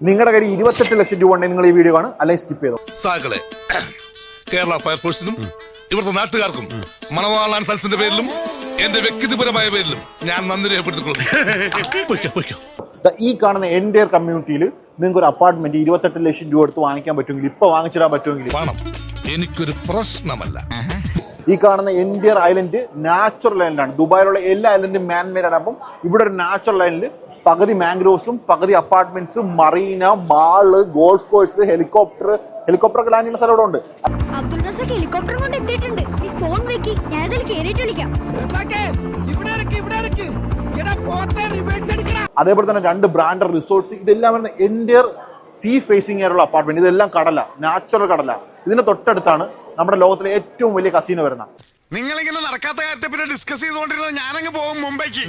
നിങ്ങളുടെ കയ്യിൽ 28 ലക്ഷം രൂപ ഉണ്ടെങ്കിൽ നിങ്ങൾ ഈ വീഡിയോ കാണും, അല്ലെങ്കിൽ സ്കിപ്പ് ചെയ്തോ. സാകളെ കേരള ഫയർഫോഴ്സിനും ഇവിടുത്തെ നാട്ടുകാർക്കും മണവാളാൻ സൽസിന്റെ പേരിലും എന്റെ വ്യക്തിപരമായ പേരിലും ഞാൻ നന്ദി രേഖപ്പെടുത്തിക്കൊള്ളുന്നു. ഈ കാണുന്ന എൻ്റെ കമ്മ്യൂണിറ്റിയിൽ നിങ്ങൾക്ക് ഒരു അപ്പാർട്ട്മെന്റ് 28 ലക്ഷം രൂപ എടുത്ത് വാങ്ങിക്കാൻ പറ്റുമെങ്കിൽ, ഇപ്പൊ വാങ്ങിച്ചിടാൻ പറ്റുമെങ്കിൽ, പണം എനിക്കൊരു പ്രശ്നമല്ല. ഈ കാണുന്ന എൻ്റെ ഐലൻഡ് നാച്ചുറൽ ഐലൻഡാണ്. ദുബായിലുള്ള എല്ലാ ഐലൻഡും മാൻമേഡ് ആണ്. അപ്പം ഇവിടെ ഒരു നാച്ചുറൽ ഐലൻഡ് പകുതി മാംഗ്രോവ്സും പകുതി അപ്പാർട്ട്മെന്റ്സും marina, mall, golf course, helicopter ഒക്കെ ലാൻഡ് ചെയ്യുന്ന സ്ഥലം ഇവിടെ ഉണ്ട്. ഹെലികോപ്റ്റർ കൊണ്ട് എത്തിയിട്ടുണ്ട്. ഈ ഫോൺ വെക്കി ഞാൻ ഇതിൽ കേറിയിട്ട് വിളിക്കാം. അതേപോലെ തന്നെ 2 ബ്രാൻഡ് റിസോർട്ട്സ്, ഇതെല്ലാം വരുന്ന എൻ്റെ സീ ഫേസിംഗ് ആയിട്ടുള്ള അപ്പാർട്ട്മെന്റ്. ഇതെല്ലാം കടല, നാച്ചുറൽ കടല. ഇതിന് തൊട്ടടുത്താണ് നമ്മുടെ ലോകത്തിലെ ഏറ്റവും വലിയ കസീനോ വരുന്നത്. നിങ്ങളിങ്ങനെ നടക്കാത്ത കാര്യത്തെ പിന്നെ ഡിസ്കസ് ചെയ്തുകൊണ്ടിരുന്നത് ഞാനങ്ങ് പോകും മുംബൈക്ക്.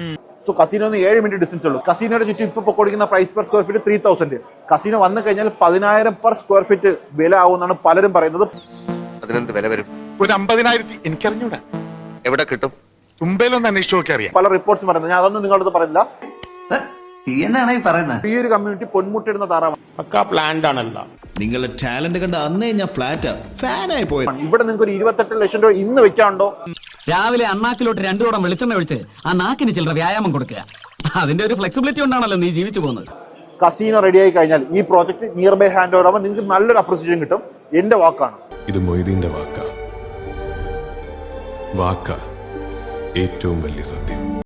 സോ കസീനോ 7 മിനിറ്റ് ഡിസ്റ്റൻസ് ഉള്ളൂ. കസീനോയുടെ ചുറ്റും ഇപ്പൊ പൊക്കൊടുക്കുന്ന price per square feet 3000. Casino വന്നു കഴിഞ്ഞാൽ 10,000 പെർ സ്ക്വയർ ഫീറ്റ് വില ആവുമെന്നാണ് പലരും പറയുന്നത്. അതിനെന്ത് വില വരും? ഒരു 50,000 എനിക്കറിഞ്ഞൂടാ. എവിടെ കിട്ടും? മുംബൈയിലൊന്ന് അന്വേഷിച്ചു നോക്കി അറിയാം. പല റിപ്പോർട്ട്സ് പറയുന്നത്, ഞാൻ അതൊന്നും നിങ്ങളടുത്ത് പറയുന്നില്ല. പറയുന്നത് ഈ ഒരു കമ്മ്യൂണിറ്റി പൊന്മുട്ടിടുന്ന താറാവാണ്. പക്കാ പ്ലാൻഡ് ആണല്ലോ. നിങ്ങളുടെ ടാലന്റ് കണ്ട അന്നേ ഞാൻ ഫാനായി പോയത്. ഇവിടെ നിങ്ങൾക്ക് ഒരു 28 ലക്ഷം രൂപ ഇന്ന് വെക്കാണ്ടോ? രാവിലെ അണ്ണാക്കിലോട്ട് 2 കുടം വെളിച്ചെണ്ണ ഒഴിച്ച് ആ നാക്കിന് ചില്ലറ വ്യായാമം കൊടുക്കുക. അതിന്റെ ഒരു ഫ്ലെക്സിബിലിറ്റി കൊണ്ടാണല്ലോ നീ ജീവിച്ചു പോകുന്നത്. കസീനോ റെഡി ആയി കഴിഞ്ഞാൽ ഈ project nearby hand over ആവുമ്പോൾ നിങ്ങൾക്ക് നല്ലൊരു അപ്രിസിയേഷൻ കിട്ടും. എന്റെ വാക്കാണ് ഇത്. മൊയ്തീന്റെ വാക്ക ഏറ്റവും വലിയ സത്യം.